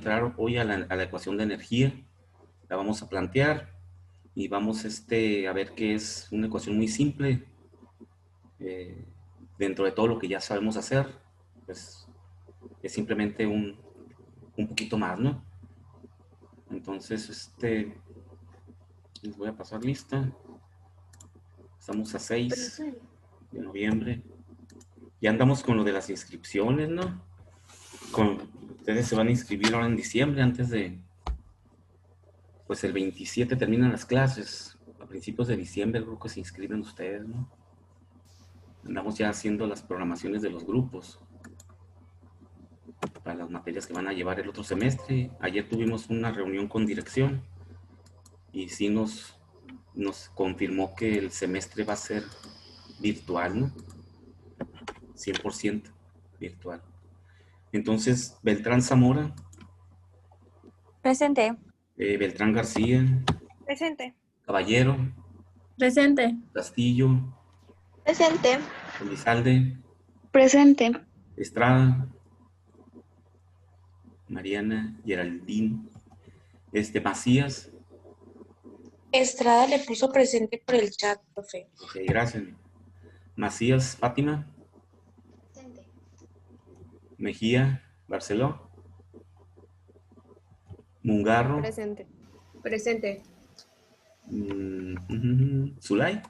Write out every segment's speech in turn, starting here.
entrar hoy a la ecuación de energía. La vamos a plantear y vamos a ver que es una ecuación muy simple. Dentro de todo lo que ya sabemos hacer, pues es simplemente un poquito más, ¿no? Entonces, les voy a pasar lista. Estamos a 6 de noviembre. Ya andamos con lo de las inscripciones, ¿no? Ustedes se van a inscribir ahora en diciembre, antes de, pues el 27 terminan las clases. A principios de diciembre creo que se inscriben ustedes, ¿no? Andamos ya haciendo las programaciones de los grupos para las materias que van a llevar el otro semestre. Ayer tuvimos una reunión con dirección y sí nos confirmó que el semestre va a ser virtual, ¿no? 100% virtual. Entonces, Beltrán Zamora. Presente. Beltrán García. Presente. Caballero. Presente. Castillo. Presente. Elizalde. Presente. Estrada. Mariana Geraldine. Macías. Estrada le puso presente por el chat, profe. Ok, gracias. Macías Fátima. Presente. Mejía Barceló. Mungarro. Presente. Presente. Zulay.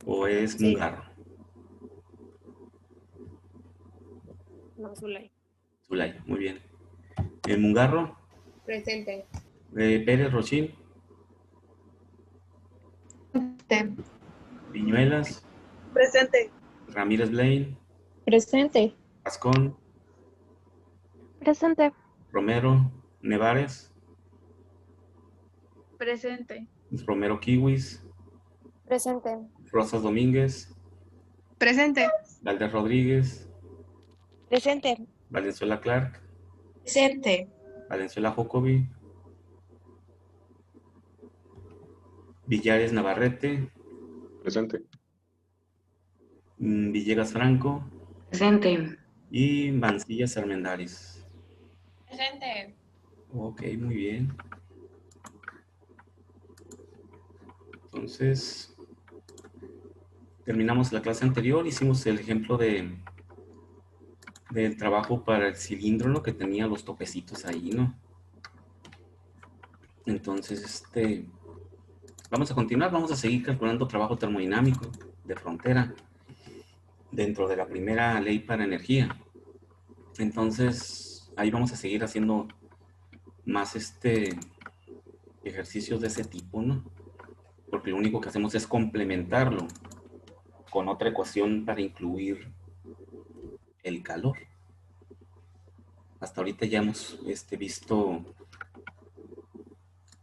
¿O es Sí. Mungarro? No, Zulay. Zulay, muy bien. El Mungarro. Presente. Pérez Rochín. Presente. Viñuelas. Presente. Ramírez Blaine. Presente. Ascón. Presente. Romero Nevares. Presente. Romero Kiwis. Presente. Rosas Domínguez. Presente. Valdés Rodríguez. Presente. Valenzuela Clark. Presente. Valenzuela Jocobi. Villares Navarrete. Presente. Villegas Franco. Presente. Y Mancillas Armendáriz. Presente. Ok, muy bien. Entonces, terminamos la clase anterior, hicimos el ejemplo del trabajo para el cilindro, ¿no? Que tenía los topecitos ahí, ¿no? Entonces, vamos a continuar, vamos a seguir calculando trabajo termodinámico de frontera dentro de la primera ley para energía. Entonces, ahí vamos a seguir haciendo más ejercicios de ese tipo, ¿no? Porque lo único que hacemos es complementarlo con otra ecuación para incluir el calor. Hasta ahorita ya hemos visto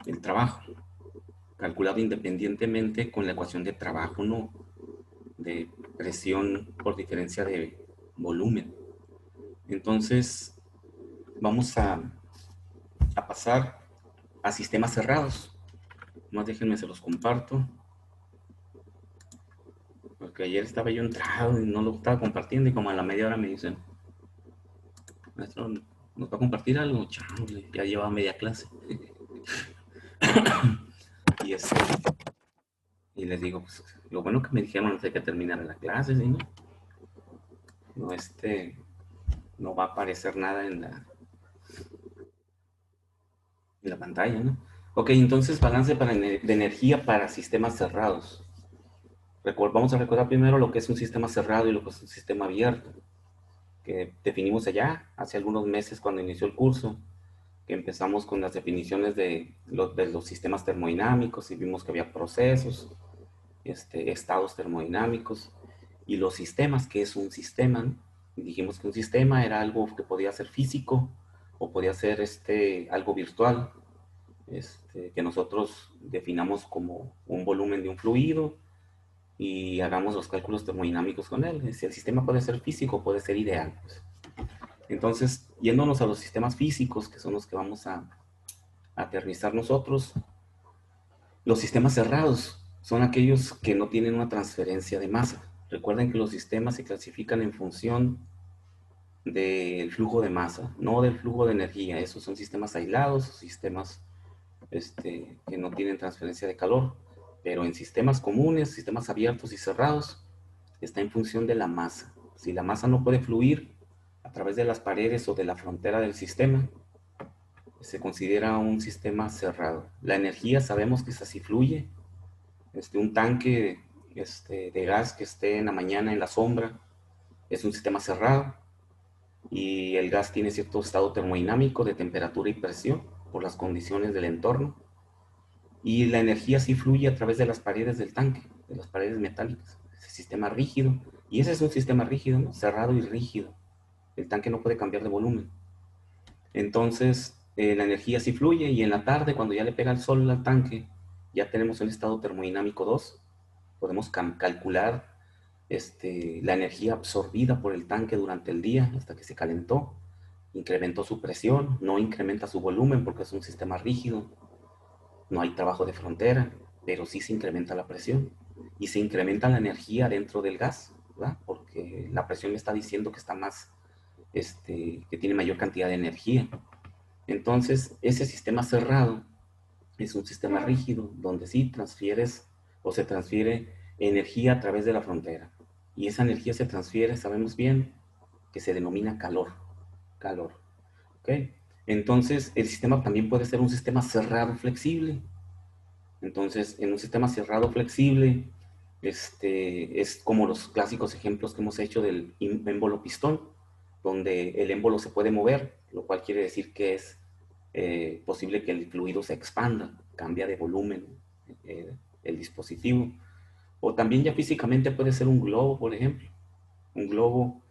el trabajo calculado independientemente con la ecuación de trabajo, ¿no? De presión por diferencia de volumen. Entonces, vamos a pasar a sistemas cerrados. Más déjenme, se los comparto. Porque ayer estaba yo entrado y no lo estaba compartiendo y como a la media hora me dicen, maestro, ¿nos va a compartir algo? Chale, ya lleva media clase. y les digo, pues, lo bueno que me dijeron antes de que terminara la clase, ¿sí, no? No, no va a aparecer nada en la pantalla, ¿no? Ok, entonces balance de energía para sistemas cerrados. Vamos a recordar primero lo que es un sistema cerrado y lo que es un sistema abierto, que definimos allá hace algunos meses cuando inició el curso, que empezamos con las definiciones de los sistemas termodinámicos y vimos que había procesos, estados termodinámicos y los sistemas, que es un sistema, ¿no? Y dijimos que un sistema era algo que podía ser físico o podía ser algo virtual, que nosotros definamos como un volumen de un fluido y hagamos los cálculos termodinámicos con él. Si el sistema puede ser físico, puede ser ideal, pues. Entonces, yéndonos a los sistemas físicos, que son los que vamos a aterrizar nosotros, los sistemas cerrados son aquellos que no tienen una transferencia de masa. Recuerden que los sistemas se clasifican en función del flujo de masa, no del flujo de energía. Esos son sistemas aislados, sistemas que no tienen transferencia de calor, pero en sistemas comunes, sistemas abiertos y cerrados, está en función de la masa. Si la masa no puede fluir a través de las paredes o de la frontera del sistema, se considera un sistema cerrado. La energía sabemos que es así fluye. Un tanque de gas que esté en la mañana en la sombra es un sistema cerrado, y el gas tiene cierto estado termodinámico de temperatura y presión por las condiciones del entorno, y la energía sí fluye a través de las paredes del tanque, de las paredes metálicas. Ese sistema rígido, y ese es un sistema rígido, ¿no? Cerrado y rígido. El tanque no puede cambiar de volumen. Entonces, la energía sí fluye, y en la tarde, cuando ya le pega el sol al tanque, ya tenemos un estado termodinámico 2. Podemos calcular la energía absorbida por el tanque durante el día hasta que se calentó, incrementó su presión, no incrementa su volumen porque es un sistema rígido, no hay trabajo de frontera, pero sí se incrementa la presión y se incrementa la energía dentro del gas, ¿verdad? Porque la presión me está diciendo que está más, que tiene mayor cantidad de energía. Entonces, ese sistema cerrado es un sistema rígido donde sí transfieres o se transfiere energía a través de la frontera. Y esa energía se transfiere, sabemos bien, que se denomina calor. Calor. ¿Ok? Entonces, el sistema también puede ser un sistema cerrado flexible. Entonces, en un sistema cerrado flexible, es como los clásicos ejemplos que hemos hecho del émbolo pistón, donde el émbolo se puede mover, lo cual quiere decir que es posible que el fluido se expanda, cambia de volumen el dispositivo. O también ya físicamente puede ser un globo, por ejemplo. Un globo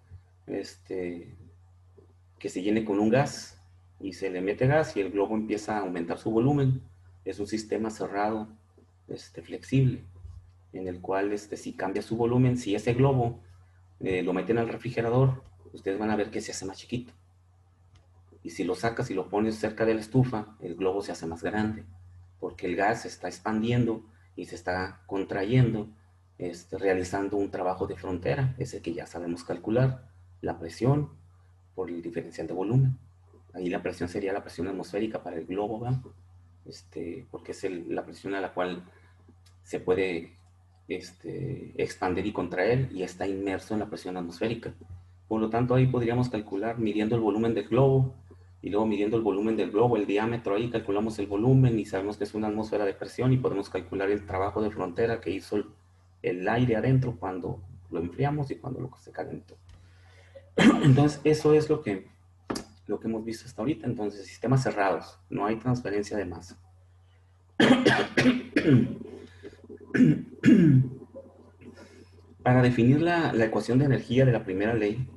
que se llene con un gas y se le mete gas y el globo empieza a aumentar su volumen. Es un sistema cerrado, flexible, en el cual si cambia su volumen, si ese globo lo meten al refrigerador, ustedes van a ver que se hace más chiquito. Y si lo sacas y lo pones cerca de la estufa, el globo se hace más grande, porque el gas se está expandiendo y se está contrayendo, realizando un trabajo de frontera, ese que ya sabemos calcular, la presión por el diferencial de volumen. Ahí la presión sería la presión atmosférica para el globo, ¿verdad? Porque es la presión a la cual se puede expandir y contraer, y está inmerso en la presión atmosférica. Por lo tanto, ahí podríamos calcular midiendo el volumen del globo, y luego midiendo el volumen del globo, el diámetro, ahí calculamos el volumen y sabemos que es una atmósfera de presión, y podemos calcular el trabajo de frontera que hizo el aire adentro cuando lo enfriamos y cuando se calentó. Entonces, eso es lo que hemos visto hasta ahorita. Entonces, sistemas cerrados, no hay transferencia de masa. Para definir la ecuación de energía de la primera ley,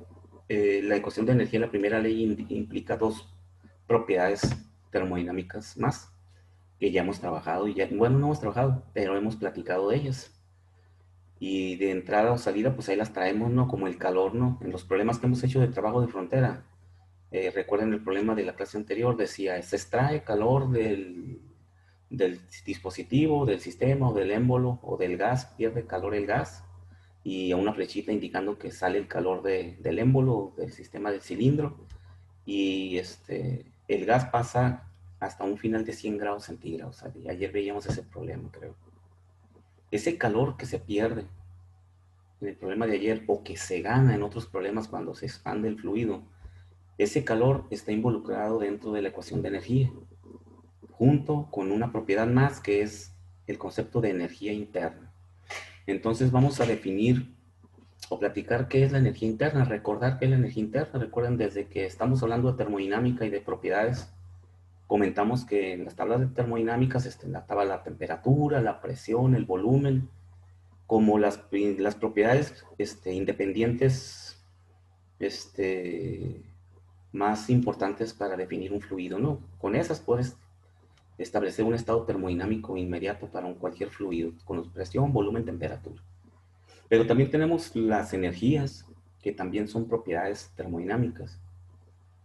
la ecuación de energía de la primera ley implica dos propiedades termodinámicas más, que ya hemos trabajado, bueno, no hemos trabajado, pero hemos platicado de ellas. Y de entrada o salida, pues ahí las traemos, ¿no? Como el calor, ¿no? En los problemas que hemos hecho de trabajo de frontera. Recuerden el problema de la clase anterior, decía, se extrae calor del dispositivo, del sistema o del émbolo o del gas, pierde calor el gas, y a una flechita indicando que sale el calor del émbolo, del sistema del cilindro, y el gas pasa hasta un final de 100 grados centígrados. Ayer veíamos ese problema, creo. Ese calor que se pierde en el problema de ayer, o que se gana en otros problemas cuando se expande el fluido, ese calor está involucrado dentro de la ecuación de energía, junto con una propiedad más que es el concepto de energía interna. Entonces vamos a definir o platicar qué es la energía interna, recordar qué es la energía interna. Recuerden, desde que estamos hablando de termodinámica y de propiedades, comentamos que en las tablas de termodinámicas estaba la temperatura, la presión, el volumen, como las propiedades independientes más importantes para definir un fluido, ¿no? Con esas puedes establecer un estado termodinámico inmediato para cualquier fluido, con presión, volumen, temperatura. Pero también tenemos las energías, que también son propiedades termodinámicas.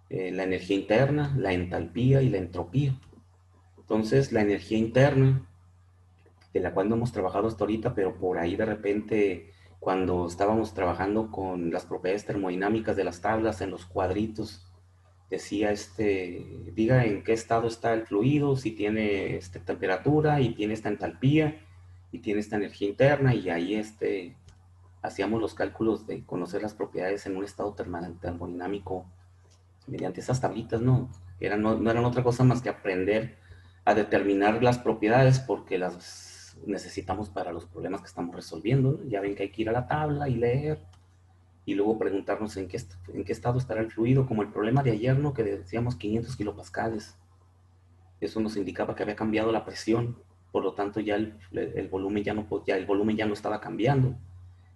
La energía interna, la entalpía y la entropía. Entonces, la energía interna, de la cual no hemos trabajado hasta ahorita, pero por ahí de repente, cuando estábamos trabajando con las propiedades termodinámicas de las tablas en los cuadritos, decía diga en qué estado está el fluido, si tiene temperatura y tiene esta entalpía y tiene esta energía interna, y ahí hacíamos los cálculos de conocer las propiedades en un estado termodinámico mediante esas tablitas, ¿no? No eran otra cosa más que aprender a determinar las propiedades porque las necesitamos para los problemas que estamos resolviendo, ¿no? Ya ven que hay que ir a la tabla y leer y luego preguntarnos en qué estado estará el fluido, como el problema de ayer, ¿no? Que decíamos 500 kilopascales. Eso nos indicaba que había cambiado la presión, por lo tanto ya el volumen el volumen ya no estaba cambiando,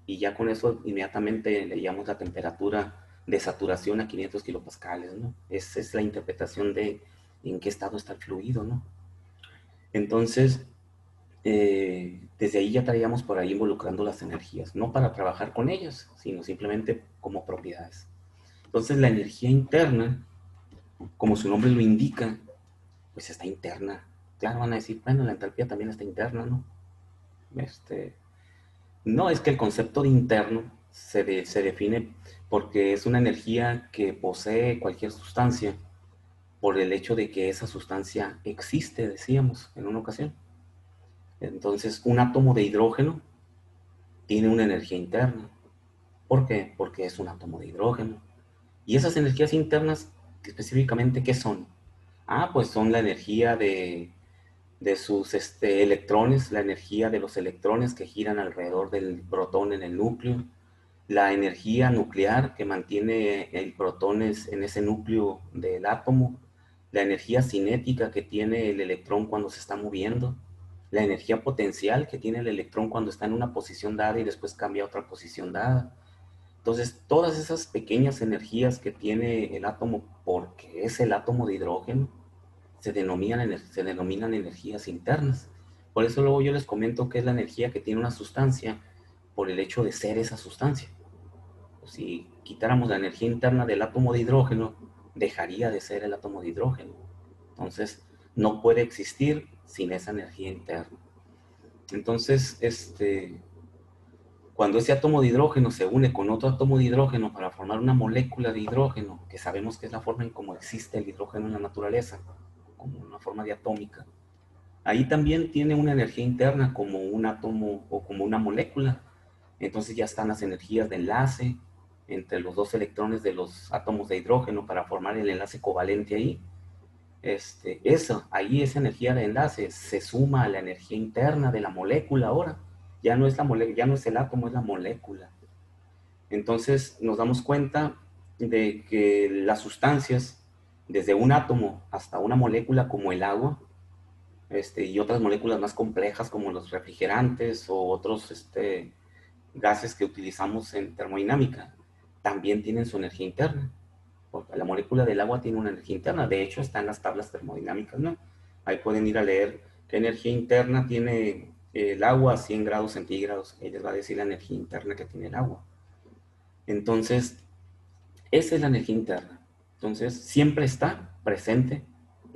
y ya con eso inmediatamente leíamos la temperatura de saturación a 500 kilopascales, ¿no? Esa es la interpretación de en qué estado está el fluido, ¿no? Entonces, desde ahí ya traíamos por ahí involucrando las energías, no para trabajar con ellas, sino simplemente como propiedades. Entonces, la energía interna, como su nombre lo indica, pues está interna. Claro, van a decir, bueno, la entalpía también está interna, ¿no? No, es que el concepto de interno se define porque es una energía que posee cualquier sustancia por el hecho de que esa sustancia existe, decíamos en una ocasión. Entonces, un átomo de hidrógeno tiene una energía interna. ¿Por qué? Porque es un átomo de hidrógeno. Y esas energías internas, específicamente, ¿qué son? Ah, pues son la energía de sus electrones, la energía de los electrones que giran alrededor del protón en el núcleo, la energía nuclear que mantiene el protón en ese núcleo del átomo, la energía cinética que tiene el electrón cuando se está moviendo, la energía potencial que tiene el electrón cuando está en una posición dada y después cambia a otra posición dada. Entonces, todas esas pequeñas energías que tiene el átomo, porque es el átomo de hidrógeno, se denominan energías internas. Por eso luego yo les comento que es la energía que tiene una sustancia por el hecho de ser esa sustancia. Si quitáramos la energía interna del átomo de hidrógeno, dejaría de ser el átomo de hidrógeno. Entonces, no puede existir sin esa energía interna. Entonces, cuando ese átomo de hidrógeno se une con otro átomo de hidrógeno para formar una molécula de hidrógeno, que sabemos que es la forma en cómo existe el hidrógeno en la naturaleza, como una forma diatómica, ahí también tiene una energía interna como un átomo o como una molécula. Entonces ya están las energías de enlace entre los dos electrones de los átomos de hidrógeno para formar el enlace covalente ahí. Ahí esa energía de enlace se suma a la energía interna de la molécula ahora. Ya no es ya no es el átomo, es la molécula. Entonces nos damos cuenta de que las sustancias, desde un átomo hasta una molécula como el agua, y otras moléculas más complejas como los refrigerantes o otros gases que utilizamos en termodinámica, también tienen su energía interna. Porque la molécula del agua tiene una energía interna. De hecho, está en las tablas termodinámicas, ¿no? Ahí pueden ir a leer qué energía interna tiene el agua a 100 grados centígrados. Ahí les va a decir la energía interna que tiene el agua. Entonces, esa es la energía interna. Entonces, siempre está presente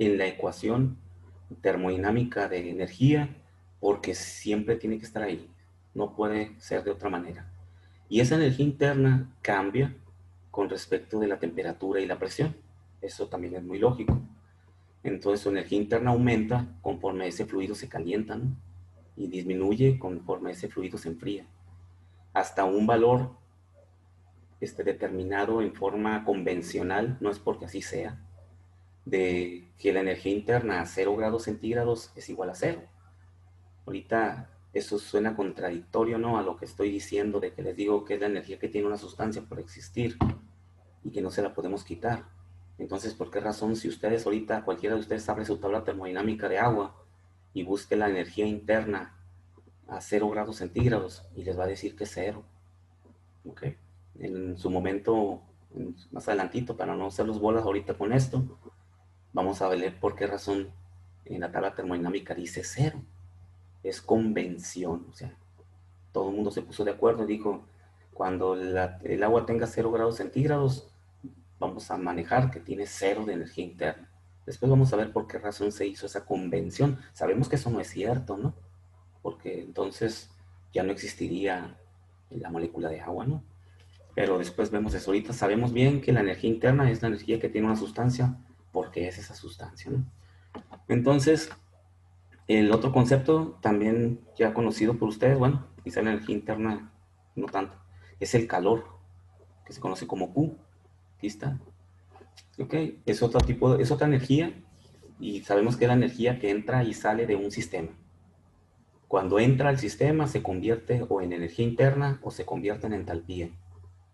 en la ecuación termodinámica de energía porque siempre tiene que estar ahí. No puede ser de otra manera. Y esa energía interna cambia con respecto de la temperatura y la presión. Eso también es muy lógico. Entonces su energía interna aumenta conforme ese fluido se calienta, ¿no? Y disminuye conforme ese fluido se enfría. Hasta un valor determinado en forma convencional, no es porque así sea, de que la energía interna a 0 grados centígrados es igual a 0. Ahorita eso suena contradictorio, ¿no? A lo que estoy diciendo de que les digo que es la energía que tiene una sustancia por existir y que no se la podemos quitar. Entonces, ¿por qué razón si ustedes ahorita, cualquiera de ustedes abre su tabla termodinámica de agua y busque la energía interna a 0 grados centígrados y les va a decir que es 0? ¿Ok? En su momento, más adelantito, para no hacer los bolas ahorita con esto, vamos a ver por qué razón en la tabla termodinámica dice 0. Es convención, o sea, todo el mundo se puso de acuerdo y dijo, cuando el agua tenga 0 grados centígrados, vamos a manejar que tiene 0 de energía interna. Después vamos a ver por qué razón se hizo esa convención. Sabemos que eso no es cierto, ¿no? Porque entonces ya no existiría la molécula de agua, ¿no? Pero después vemos eso. Ahorita sabemos bien que la energía interna es la energía que tiene una sustancia, porque es esa sustancia, ¿no? Entonces, el otro concepto también ya conocido por ustedes, bueno, quizá la energía interna no tanto, es el calor, que se conoce como Q. Aquí está. ¿Ok? Es otro tipo, es otra energía, y sabemos que es la energía que entra y sale de un sistema. Cuando entra al sistema se convierte o en energía interna o se convierte en entalpía.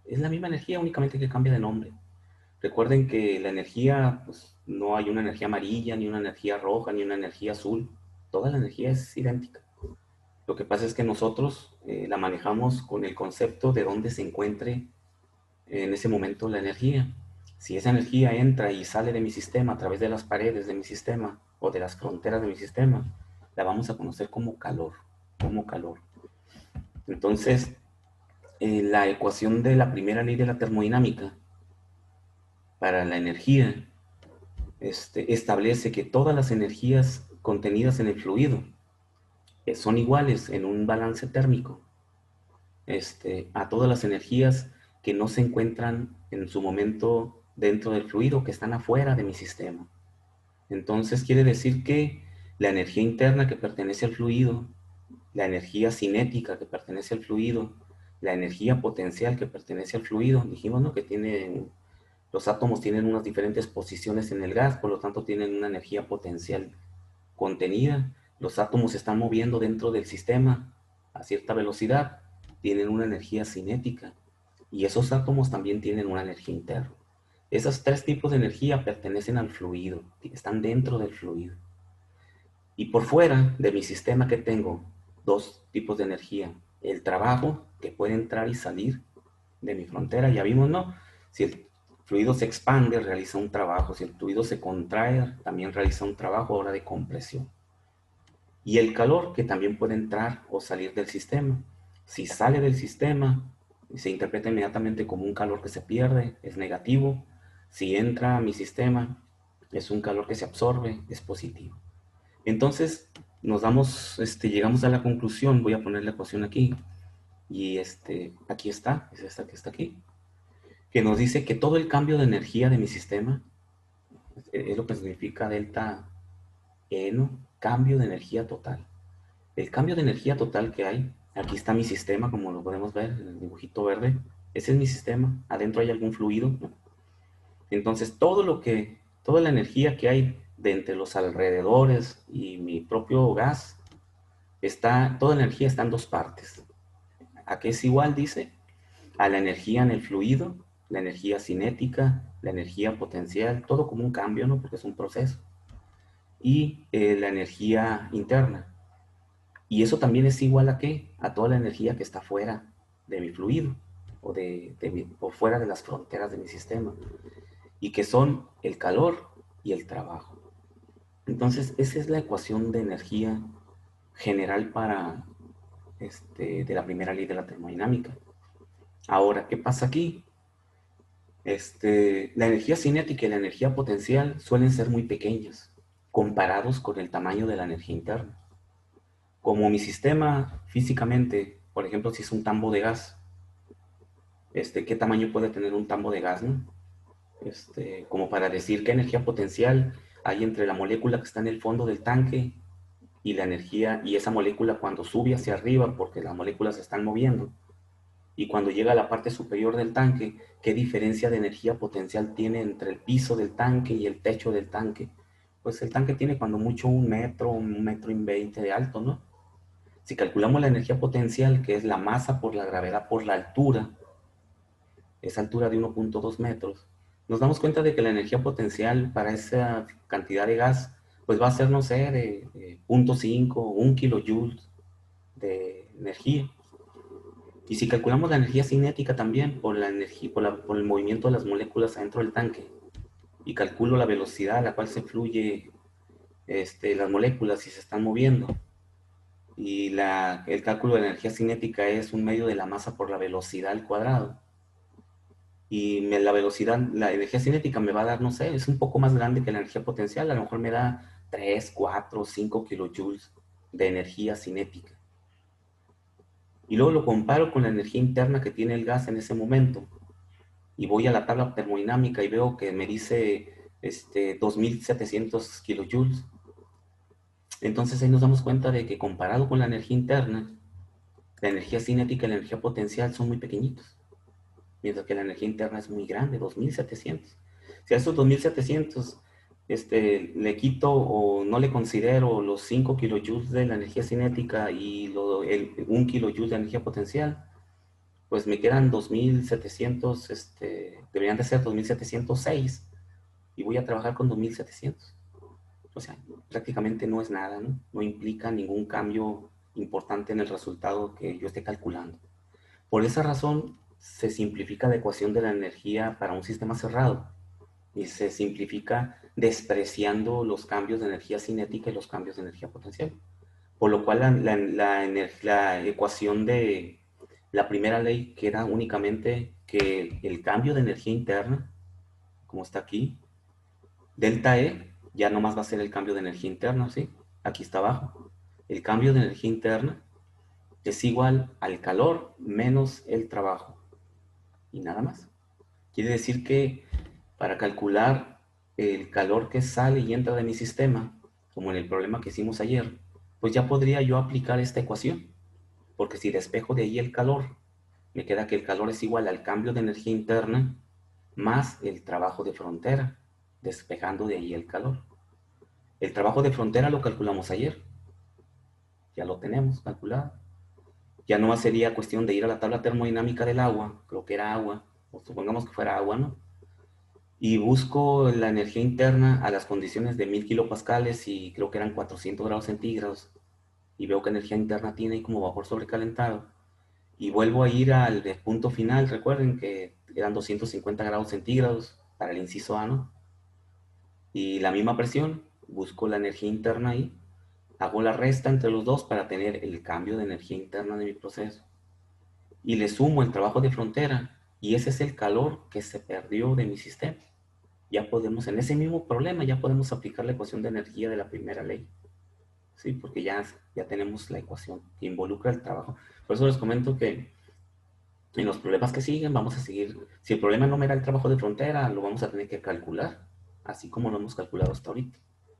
Es la misma energía, únicamente que cambia de nombre. Recuerden que la energía, pues no hay una energía amarilla, ni una energía roja, ni una energía azul. Toda la energía es idéntica. Lo que pasa es que nosotros la manejamos con el concepto de dónde se encuentre en ese momento la energía. Si esa energía entra y sale de mi sistema a través de las paredes de mi sistema o de las fronteras de mi sistema, la vamos a conocer como calor, como calor. Entonces, la ecuación de la primera ley de la termodinámica para la energía establece que todas las energías contenidas en el fluido son iguales en un balance térmico a todas las energías que no se encuentran en su momento dentro del fluido, que están afuera de mi sistema. Entonces quiere decir que la energía interna que pertenece al fluido, la energía cinética que pertenece al fluido, la energía potencial que pertenece al fluido, dijimos, ¿no? Que los átomos tienen unas diferentes posiciones en el gas, por lo tanto tienen una energía potencial contenida. Los átomos se están moviendo dentro del sistema a cierta velocidad, tienen una energía cinética, y esos átomos también tienen una energía interna. Esos tres tipos de energía pertenecen al fluido, están dentro del fluido. Y por fuera de mi sistema que tengo dos tipos de energía. El trabajo, que puede entrar y salir de mi frontera, ya vimos, ¿no? Si el fluido se expande, realiza un trabajo. Si el fluido se contrae, también realiza un trabajo ahora de compresión. Y el calor, que también puede entrar o salir del sistema. Si sale del sistema, se interpreta inmediatamente como un calor que se pierde, es negativo. Si entra a mi sistema, es un calor que se absorbe, es positivo. Entonces, llegamos a la conclusión, voy a poner la ecuación aquí, y aquí está, es esta que está aquí, que nos dice que todo el cambio de energía de mi sistema, es lo que significa delta E, ¿no? Cambio de energía total. El cambio de energía total que hay, aquí está mi sistema, como lo podemos ver, en el dibujito verde, ese es mi sistema, adentro hay algún fluido, ¿no? Entonces, toda la energía que hay de entre los alrededores y mi propio gas, toda la energía está en dos partes. ¿A qué es igual? Dice, a la energía en el fluido, la energía cinética, la energía potencial, todo como un cambio, ¿no? Porque es un proceso. Y la energía interna. Y eso también es igual a ¿qué? A toda la energía que está fuera de mi fluido o fuera de las fronteras de mi sistema. Y que son el calor y el trabajo. Entonces, esa es la ecuación de energía general de la primera ley de la termodinámica. Ahora, ¿qué pasa aquí? La energía cinética y la energía potencial suelen ser muy pequeñas comparados con el tamaño de la energía interna. Como mi sistema físicamente, por ejemplo, si es un tambo de gas, ¿qué tamaño puede tener un tambo de gas, no? Como para decir qué energía potencial hay entre la molécula que está en el fondo del tanque y la energía, y esa molécula cuando sube hacia arriba, porque las moléculas se están moviendo, y cuando llega a la parte superior del tanque, ¿qué diferencia de energía potencial tiene entre el piso del tanque y el techo del tanque? Pues el tanque tiene cuando mucho 1 metro y 20 de alto, ¿no? Si calculamos la energía potencial, que es la masa por la gravedad por la altura, esa altura de 1.2 metros, nos damos cuenta de que la energía potencial para esa cantidad de gas, pues va a ser, no sé, de 0.5 o 1 kilojoules de energía. Y si calculamos la energía cinética también por el movimiento de las moléculas adentro del tanque, y calculo la velocidad a la cual se fluye las moléculas si se están moviendo, y el cálculo de la energía cinética es un medio de la masa por la velocidad al cuadrado. Y la energía cinética me va a dar, no sé, es un poco más grande que la energía potencial, a lo mejor me da 3, 4, 5 kilojoules de energía cinética. y luego lo comparo con la energía interna que tiene el gas en ese momento, y voy a la tabla termodinámica y veo que me dice 2700 kilojoules, entonces ahí nos damos cuenta de que comparado con la energía interna, la energía cinética y la energía potencial son muy pequeñitos, mientras que la energía interna es muy grande, 2700. Si a esos 2700 le quito o no le considero los 5 kilojoules de la energía cinética y el 1 kilojoule de energía potencial, pues me quedan 2700, deberían de ser 2706 y voy a trabajar con 2700. O sea, prácticamente no es nada, ¿no? No implica ningún cambio importante en el resultado que yo esté calculando. Por esa razón, se simplifica la ecuación de la energía para un sistema cerrado y se simplifica despreciando los cambios de energía cinética y los cambios de energía potencial. Por lo cual la ecuación de la primera ley queda únicamente que el cambio de energía interna, como está aquí, delta E, ya nomás va a ser el cambio de energía interna, ¿sí? Aquí está abajo. El cambio de energía interna es igual al calor menos el trabajo. Y nada más. Quiere decir que para calcular el calor que sale y entra de mi sistema, como en el problema que hicimos ayer, pues ya podría yo aplicar esta ecuación. Porque si despejo de ahí el calor, me queda que el calor es igual al cambio de energía interna más el trabajo de frontera, despejando de ahí el calor. El trabajo de frontera lo calculamos ayer. Ya lo tenemos calculado. Ya no sería cuestión de ir a la tabla termodinámica del agua, creo que era agua, o supongamos que fuera agua, ¿no? Y busco la energía interna a las condiciones de 1000 kilopascales y creo que eran 400 grados centígrados. Y veo que energía interna tiene ahí como vapor sobrecalentado. Y vuelvo a ir al punto final, recuerden que eran 250 grados centígrados para el inciso A, ¿no? Y la misma presión, busco la energía interna ahí, hago la resta entre los dos para tener el cambio de energía interna de mi proceso. Y le sumo el trabajo de frontera, y ese es el calor que se perdió de mi sistema. Ya podemos, en ese mismo problema, ya podemos aplicar la ecuación de energía de la primera ley. Sí, porque ya tenemos la ecuación que involucra el trabajo. Por eso les comento que en los problemas que siguen vamos a seguir. Si el problema no me da el trabajo de frontera, lo vamos a tener que calcular, así como lo hemos calculado hasta ahorita,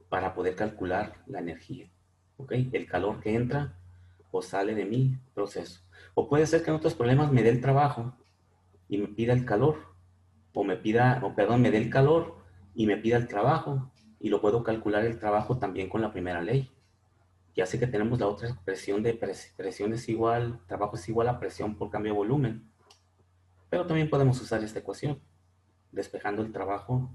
para poder calcular la energía. ¿Ok? El calor que entra o sale de mi proceso. O puede ser que en otros problemas me dé el trabajo y me pida el calor, me dé el calor y me pida el trabajo, y lo puedo calcular el trabajo también con la primera ley. Ya sé que tenemos la otra expresión de presión es igual, trabajo es igual a presión por cambio de volumen, pero también podemos usar esta ecuación, despejando el trabajo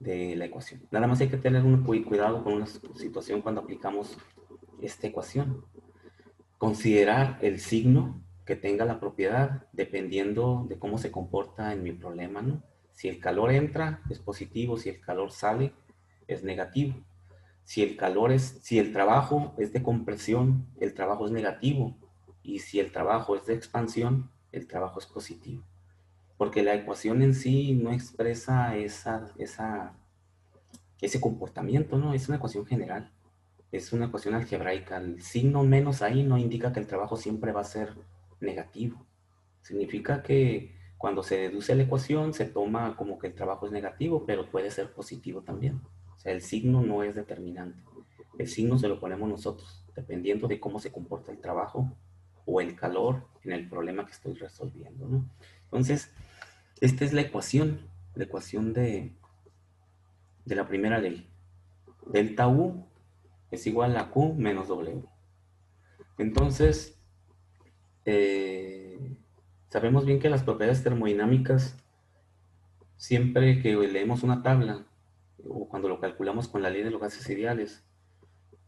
de la ecuación. Nada más hay que tener un cuidado con una situación cuando aplicamos esta ecuación. Considerar el signo que tenga la propiedad dependiendo de cómo se comporta en mi problema, ¿no? Si el calor entra, es positivo; si el calor sale, es negativo. Si el trabajo es de compresión, el trabajo es negativo. Y si el trabajo es de expansión, el trabajo es positivo. Porque la ecuación en sí no expresa ese comportamiento, ¿no? Es una ecuación general. Es una ecuación algebraica. El signo menos ahí no indica que el trabajo siempre va a ser negativo. Significa que cuando se deduce la ecuación se toma como que el trabajo es negativo, pero puede ser positivo también. O sea, el signo no es determinante. El signo se lo ponemos nosotros, dependiendo de cómo se comporta el trabajo o el calor en el problema que estoy resolviendo, ¿no? Entonces, esta es la ecuación de la primera ley. Delta U es igual a Q menos W. Entonces, sabemos bien que las propiedades termodinámicas, siempre que leemos una tabla o cuando lo calculamos con la ley de los gases ideales,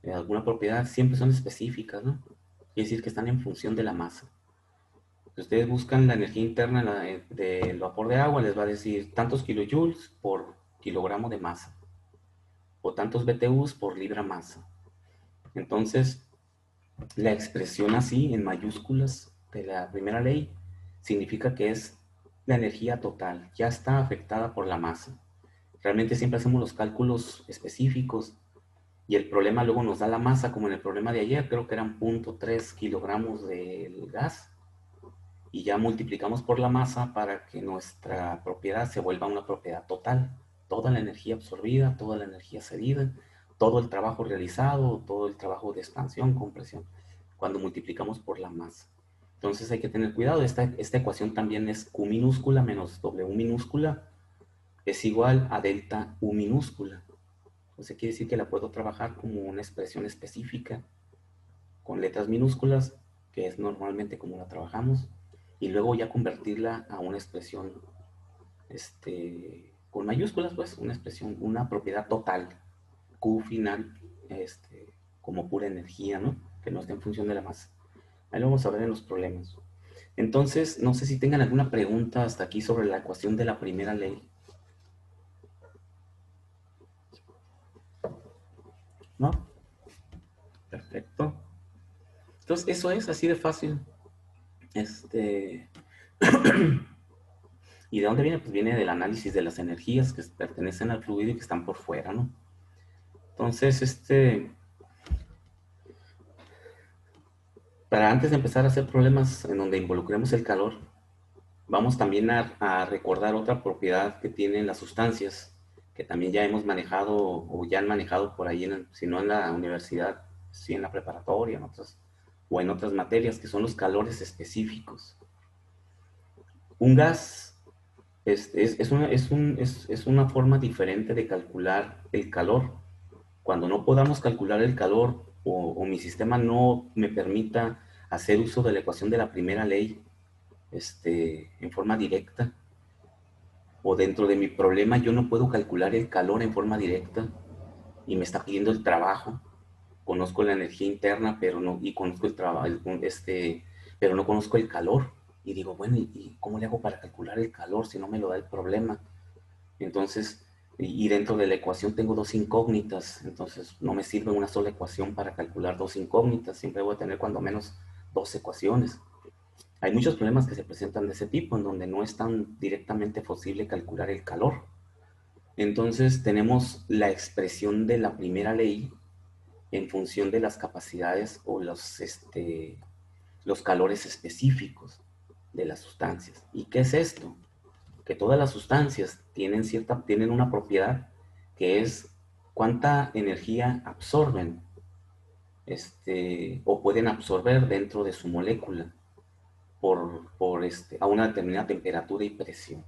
alguna propiedad, siempre son específicas, ¿no? Quiere decir que están en función de la masa. Si ustedes buscan la energía interna del vapor de agua, les va a decir tantos kilojoules por kilogramo de masa, o tantos BTUs por libra masa. Entonces, la expresión así, en mayúsculas, de la primera ley, significa que es la energía total, ya está afectada por la masa. Realmente siempre hacemos los cálculos específicos Y el problema luego nos da la masa, como en el problema de ayer, creo que eran 0.3 kilogramos del gas. Y ya multiplicamos por la masa para que nuestra propiedad se vuelva una propiedad total. Toda la energía absorbida, toda la energía cedida, todo el trabajo realizado, todo el trabajo de expansión, compresión, cuando multiplicamos por la masa. Entonces hay que tener cuidado. Esta ecuación también es Q minúscula menos W minúscula es igual a delta U minúscula. Entonces quiere decir que la puedo trabajar como una expresión específica con letras minúsculas, que es normalmente como la trabajamos, y luego ya convertirla a una expresión con mayúsculas, pues una expresión, una propiedad total, Q final, como pura energía, ¿no? Que no está en función de la masa. Ahí lo vamos a ver en los problemas. Entonces, no sé si tengan alguna pregunta hasta aquí sobre la ecuación de la primera ley. ¿No? Perfecto. Entonces, eso es así de fácil. ¿Y de dónde viene? Pues viene del análisis de las energías que pertenecen al fluido y que están por fuera, ¿no? Entonces, para antes de empezar a hacer problemas en donde involucremos el calor, vamos también a recordar otra propiedad que tienen las sustancias, que también ya hemos manejado o ya han manejado por ahí, si no en la universidad, sí en la preparatoria, o en otras materias, que son los calores específicos. Un gas es una forma diferente de calcular el calor. Cuando no podamos calcular el calor o mi sistema no me permita hacer uso de la ecuación de la primera ley en forma directa, o dentro de mi problema yo no puedo calcular el calor en forma directa y me está pidiendo el trabajo, conozco la energía interna, pero no, y conozco el trabajo, pero no conozco el calor. Y digo, bueno, ¿y cómo le hago para calcular el calor si no me lo da el problema? Entonces, y dentro de la ecuación tengo dos incógnitas, entonces no me sirve una sola ecuación para calcular dos incógnitas, siempre voy a tener cuando menos dos ecuaciones. Hay muchos problemas que se presentan de ese tipo, en donde no es tan directamente posible calcular el calor. Entonces tenemos la expresión de la primera ley en función de las capacidades o los calores específicos de las sustancias. ¿Y qué es esto? Que todas las sustancias tienen una propiedad que es cuánta energía absorben o pueden absorber dentro de su molécula a una determinada temperatura y presión.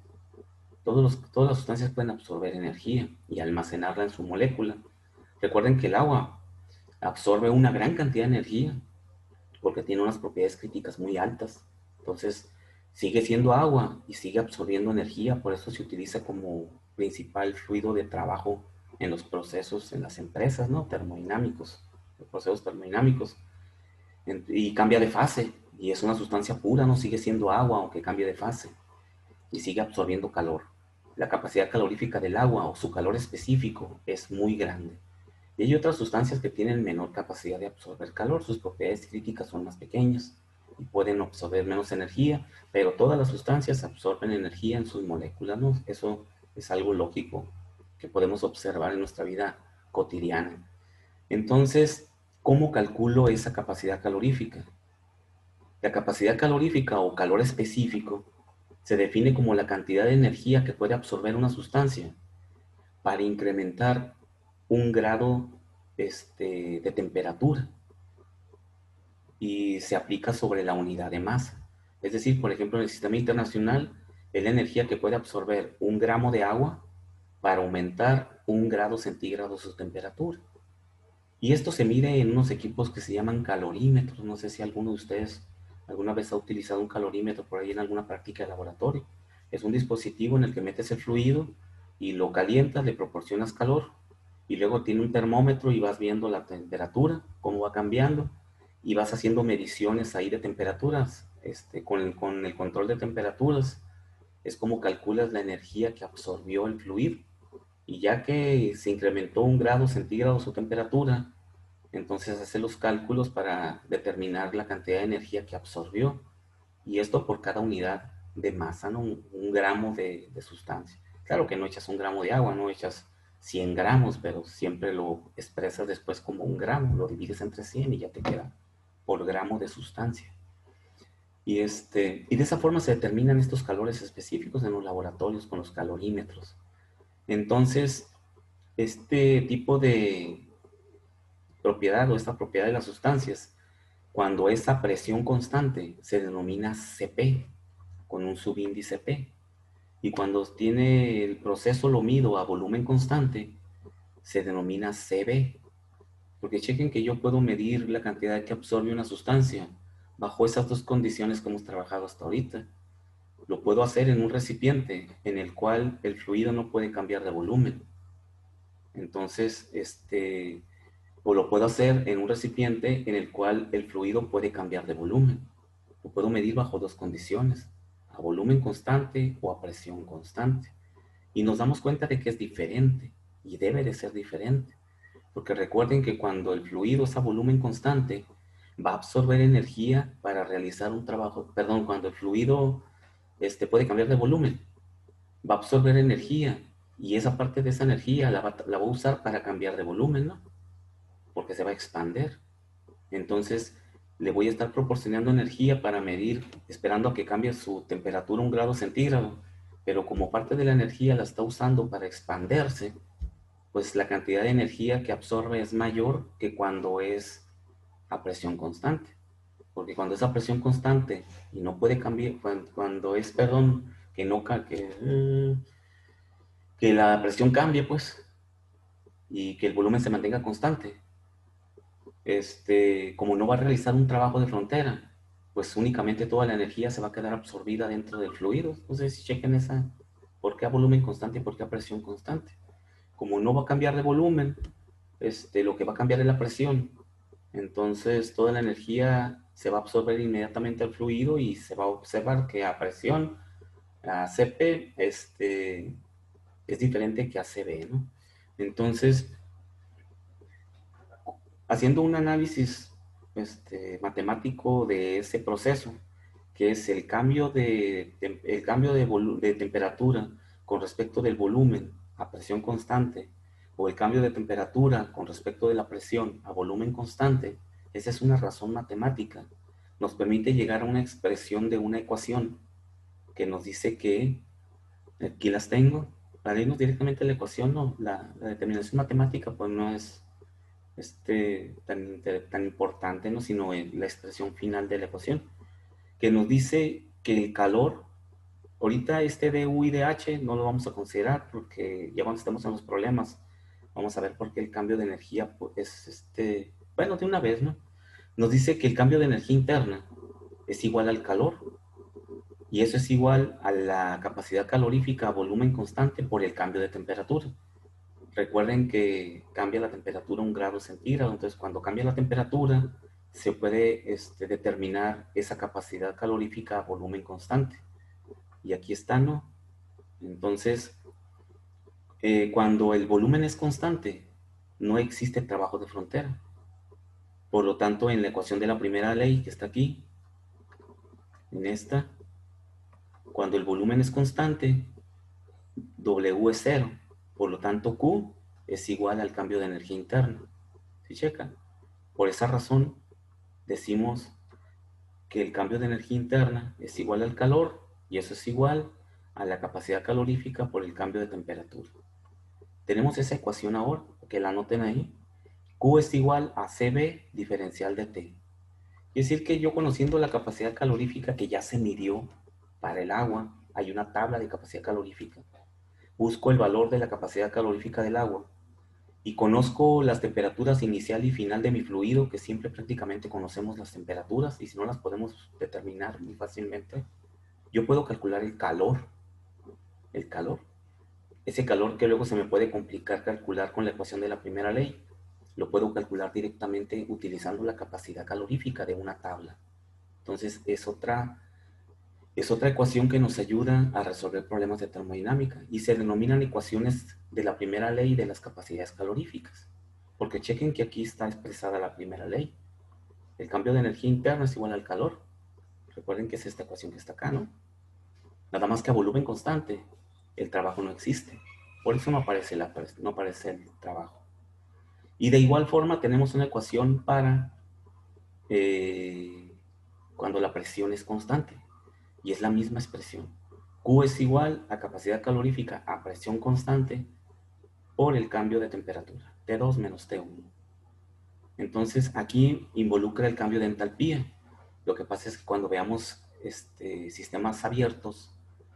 Todas las sustancias pueden absorber energía y almacenarla en su molécula. Recuerden que el agua absorbe una gran cantidad de energía porque tiene unas propiedades críticas muy altas. Entonces, sigue siendo agua y sigue absorbiendo energía, por eso se utiliza como principal fluido de trabajo en los procesos, en las empresas, ¿no? Termodinámicos, los procesos termodinámicos. Y cambia de fase, y es una sustancia pura, no sigue siendo agua, aunque cambie de fase, y sigue absorbiendo calor. La capacidad calorífica del agua o su calor específico es muy grande. Y hay otras sustancias que tienen menor capacidad de absorber calor, sus propiedades críticas son más pequeñas y pueden absorber menos energía, pero todas las sustancias absorben energía en sus moléculas, ¿no? Eso es algo lógico que podemos observar en nuestra vida cotidiana. Entonces, ¿cómo calculo esa capacidad calorífica? La capacidad calorífica o calor específico se define como la cantidad de energía que puede absorber una sustancia para incrementar un grado de temperatura, y se aplica sobre la unidad de masa. Es decir, por ejemplo, en el sistema internacional es la energía que puede absorber 1 gramo de agua para aumentar 1 grado centígrado su temperatura. Y esto se mide en unos equipos que se llaman calorímetros. No sé si alguno de ustedes alguna vez ha utilizado un calorímetro por ahí en alguna práctica de laboratorio. Es un dispositivo en el que metes el fluido y lo calientas, le proporcionas calor, y luego tiene un termómetro y vas viendo la temperatura, cómo va cambiando, y vas haciendo mediciones ahí de temperaturas. Con el control de temperaturas es como calculas la energía que absorbió el fluido. Y ya que se incrementó 1 grado centígrado su temperatura, entonces hace los cálculos para determinar la cantidad de energía que absorbió. Y esto por cada unidad de masa, ¿no? Un gramo de sustancia. Claro que no echas 1 gramo de agua, no echas 100 gramos, pero siempre lo expresas después como 1 gramo, lo divides entre 100 y ya te queda por gramo de sustancia. Y de esa forma se determinan estos calores específicos en los laboratorios con los calorímetros. Entonces, este tipo de propiedad o esta propiedad de las sustancias, cuando es a presión constante, se denomina Cp, con un subíndice P. Y cuando tiene el proceso lo mido a volumen constante, se denomina Cb. Porque chequen que yo puedo medir la cantidad que absorbe una sustancia bajo esas dos condiciones que hemos trabajado hasta ahorita. Lo puedo hacer en un recipiente en el cual el fluido no puede cambiar de volumen. Entonces, o lo puedo hacer en un recipiente en el cual el fluido puede cambiar de volumen. Lo puedo medir bajo dos condiciones, a volumen constante o a presión constante. Y nos damos cuenta de que es diferente y debe de ser diferente. Porque recuerden que cuando el fluido es a volumen constante, va a absorber energía para realizar un trabajo. Perdón, cuando el fluido puede cambiar de volumen, va a absorber energía y esa parte de esa energía la va a usar para cambiar de volumen, ¿no? Porque se va a expander. Entonces, le voy a estar proporcionando energía para medir, esperando a que cambie su temperatura 1 grado centígrado, pero como parte de la energía la está usando para expandirse, pues la cantidad de energía que absorbe es mayor que cuando es a presión constante. Porque cuando es a presión constante y no puede cambiar, cuando es, perdón, que la presión cambie, pues, y que el volumen se mantenga constante, como no va a realizar un trabajo de frontera, pues únicamente toda la energía se va a quedar absorbida dentro del fluido. Entonces, si chequen esa, ¿por qué a volumen constante y por qué a presión constante? Como no va a cambiar de volumen, lo que va a cambiar es la presión. Entonces, toda la energía se va a absorber inmediatamente al fluido y se va a observar que a presión, a Cp, es diferente que a Cb, ¿no? Entonces, haciendo un análisis matemático de ese proceso, que es el cambio de temperatura con respecto del volumen a presión constante, o el cambio de temperatura con respecto de la presión a volumen constante, esa es una razón matemática. Nos permite llegar a una expresión de una ecuación que nos dice que, aquí las tengo, para irnos directamente a la ecuación, no, la determinación matemática pues no es tan importante, ¿no? Sino la expresión final de la ecuación, que nos dice que el calor, ahorita du y dh no lo vamos a considerar porque ya cuando estemos en los problemas vamos a ver por qué el cambio de energía pues, es bueno, de una vez, ¿no? Nos dice que el cambio de energía interna es igual al calor y eso es igual a la capacidad calorífica a volumen constante por el cambio de temperatura. Recuerden que cambia la temperatura 1 grado centígrado, entonces cuando cambia la temperatura se puede determinar esa capacidad calorífica a volumen constante. Y aquí está, ¿no? Entonces, cuando el volumen es constante, no existe trabajo de frontera. Por lo tanto, en la ecuación de la primera ley que está aquí, en esta, cuando el volumen es constante, W es 0. Por lo tanto, Q es igual al cambio de energía interna. ¿Sí checan? Por esa razón, decimos que el cambio de energía interna es igual al calor y eso es igual a la capacidad calorífica por el cambio de temperatura. Tenemos esa ecuación ahora, que la anoten ahí. Q es igual a Cb diferencial de T. Es decir que yo conociendo la capacidad calorífica que ya se midió para el agua, hay una tabla de capacidad calorífica. Busco el valor de la capacidad calorífica del agua y conozco las temperaturas inicial y final de mi fluido, que siempre prácticamente conocemos las temperaturas y si no las podemos determinar muy fácilmente, yo puedo calcular el calor. El calor. Ese calor que luego se me puede complicar calcular con la ecuación de la primera ley, lo puedo calcular directamente utilizando la capacidad calorífica de una tabla. Entonces es otra ecuación que nos ayuda a resolver problemas de termodinámica y se denominan ecuaciones de la primera ley de las capacidades caloríficas. Porque chequen que aquí está expresada la primera ley. El cambio de energía interna es igual al calor. Recuerden que es esta ecuación que está acá, ¿no? Nada más que a volumen constante, el trabajo no existe. Por eso no aparece, no aparece el trabajo. Y de igual forma tenemos una ecuación para cuando la presión es constante. Y es la misma expresión. Q es igual a capacidad calorífica a presión constante por el cambio de temperatura. T2 menos T1. Entonces aquí involucra el cambio de entalpía. Lo que pasa es que cuando veamos sistemas abiertos,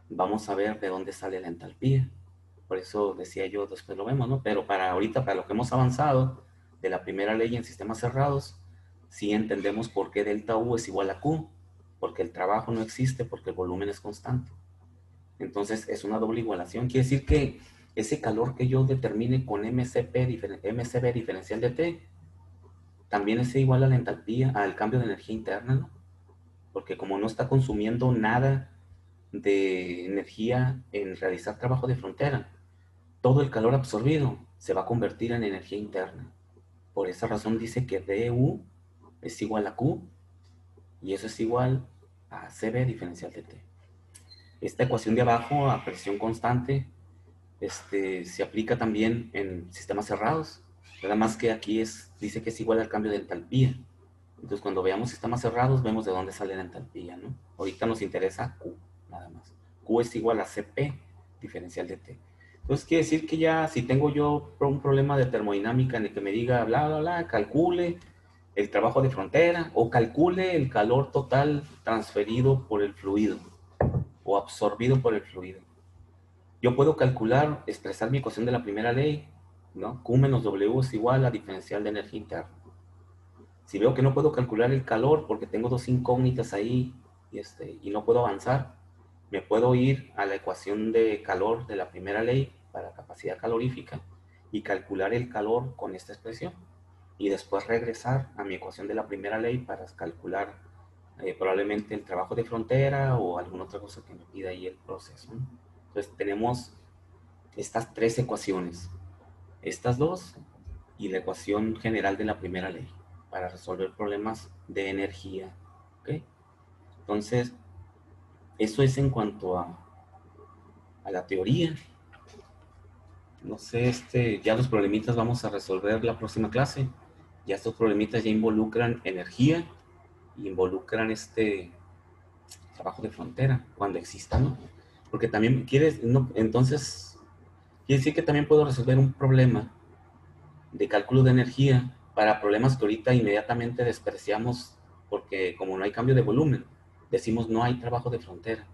vamos a ver de dónde sale la entalpía. Por eso decía yo, después lo vemos, ¿no? Pero para ahorita, para lo que hemos avanzado de la primera ley en sistemas cerrados, sí entendemos por qué delta U es igual a Q, porque el trabajo no existe, porque el volumen es constante. Entonces es una doble igualación. Quiere decir que ese calor que yo determine con MCB diferencial de T, también es igual a la entalpía, al cambio de energía interna, ¿no? Porque como no está consumiendo nada de energía en realizar trabajo de frontera, todo el calor absorbido se va a convertir en energía interna. Por esa razón dice que DU es igual a Q y eso es igual a CB diferencial de T. Esta ecuación de abajo a presión constante se aplica también en sistemas cerrados. Nada más que aquí dice que es igual al cambio de entalpía. Entonces cuando veamos sistemas cerrados vemos de dónde sale la entalpía, ¿no? Ahorita nos interesa Q, nada más. Q es igual a CP diferencial de T. Entonces quiere decir que ya si tengo yo un problema de termodinámica en el que me diga bla, bla, bla, calcule el trabajo de frontera o calcule el calor total transferido por el fluido o absorbido por el fluido. Yo puedo calcular, expresar mi ecuación de la primera ley, ¿no? Q menos W es igual a diferencial de energía interna. Si veo que no puedo calcular el calor porque tengo dos incógnitas ahí y no puedo avanzar, me puedo ir a la ecuación de calor de la primera ley para capacidad calorífica y calcular el calor con esta expresión. Y después regresar a mi ecuación de la primera ley para calcular probablemente el trabajo de frontera o alguna otra cosa que me pida ahí el proceso, ¿no? Entonces tenemos estas tres ecuaciones, estas dos y la ecuación general de la primera ley para resolver problemas de energía. ¿Ok? Entonces, eso es en cuanto a la teoría. No sé, ya los problemitas vamos a resolver la próxima clase. Ya estos problemitas ya involucran energía y involucran trabajo de frontera cuando exista, ¿no? Porque también quieres, no, entonces, quiere decir que también puedo resolver un problema de cálculo de energía para problemas que ahorita inmediatamente despreciamos porque como no hay cambio de volumen, decimos no hay trabajo de frontera.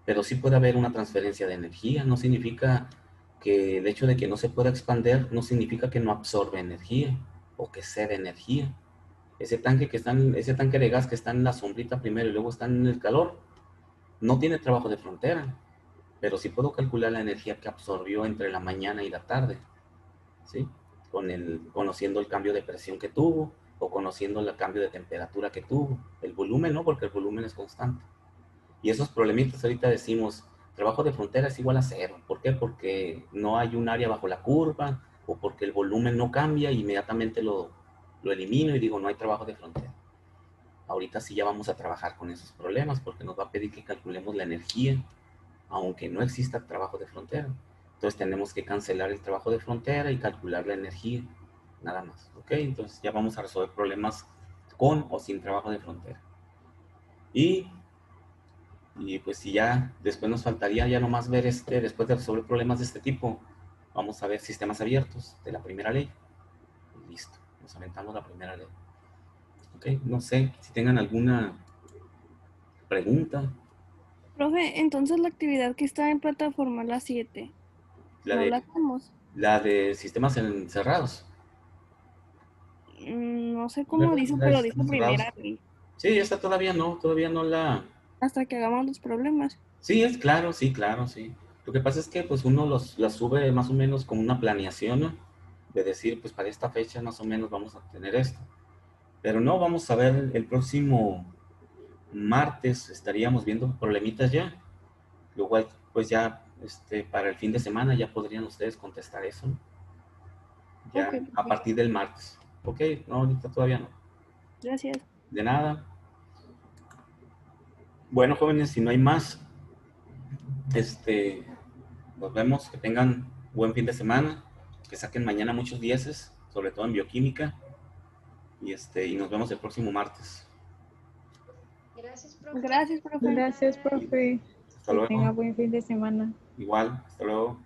Pero sí puede haber una transferencia de energía. No significa que el hecho de que no se pueda expander no significa que no absorbe energía o que cede energía. Ese tanque de gas que está en la sombrita primero y luego está en el calor, no tiene trabajo de frontera, pero sí puedo calcular la energía que absorbió entre la mañana y la tarde, ¿sí? Conociendo el cambio de presión que tuvo o conociendo el cambio de temperatura que tuvo. El volumen no, porque el volumen es constante. Y esos problemitas ahorita decimos, trabajo de frontera es igual a cero. ¿Por qué? Porque no hay un área bajo la curva o porque el volumen no cambia y inmediatamente lo elimino y digo, no hay trabajo de frontera. Ahorita sí ya vamos a trabajar con esos problemas porque nos va a pedir que calculemos la energía, aunque no exista trabajo de frontera. Entonces tenemos que cancelar el trabajo de frontera y calcular la energía, nada más. ¿Ok? Entonces ya vamos a resolver problemas con o sin trabajo de frontera. Y pues si ya después nos faltaría ya nomás ver después de resolver problemas de este tipo, vamos a ver sistemas abiertos de la primera ley. Y listo, nos aventamos la primera ley. Ok, no sé si tengan alguna pregunta. Profe, entonces la actividad que está en plataforma la 7, La ¿no la de, hacemos? la de sistemas encerrados. No sé cómo ¿Verdad? dice, La de pero dice sistemas cerrados. primera ley, Sí, esta todavía no la... hasta que hagamos los problemas. Sí, es claro, sí, claro, sí. Lo que pasa es que pues uno las sube más o menos como una planeación, ¿no? De decir, pues para esta fecha más o menos vamos a tener esto. Pero no, vamos a ver el próximo martes, estaríamos viendo problemitas ya. Igual, pues ya para el fin de semana ya podrían ustedes contestar eso, ¿no? Ok, Ya a perfecto. partir del martes. Ok, no, ahorita todavía no. Gracias. De nada. Bueno, jóvenes, si no hay más, Nos vemos, que tengan buen fin de semana, que saquen mañana muchos dieces, sobre todo en bioquímica, y nos vemos el próximo martes. Gracias, profe. Gracias, profe. Gracias, profe. Hasta Que tenga luego. buen fin de semana. Igual, hasta luego.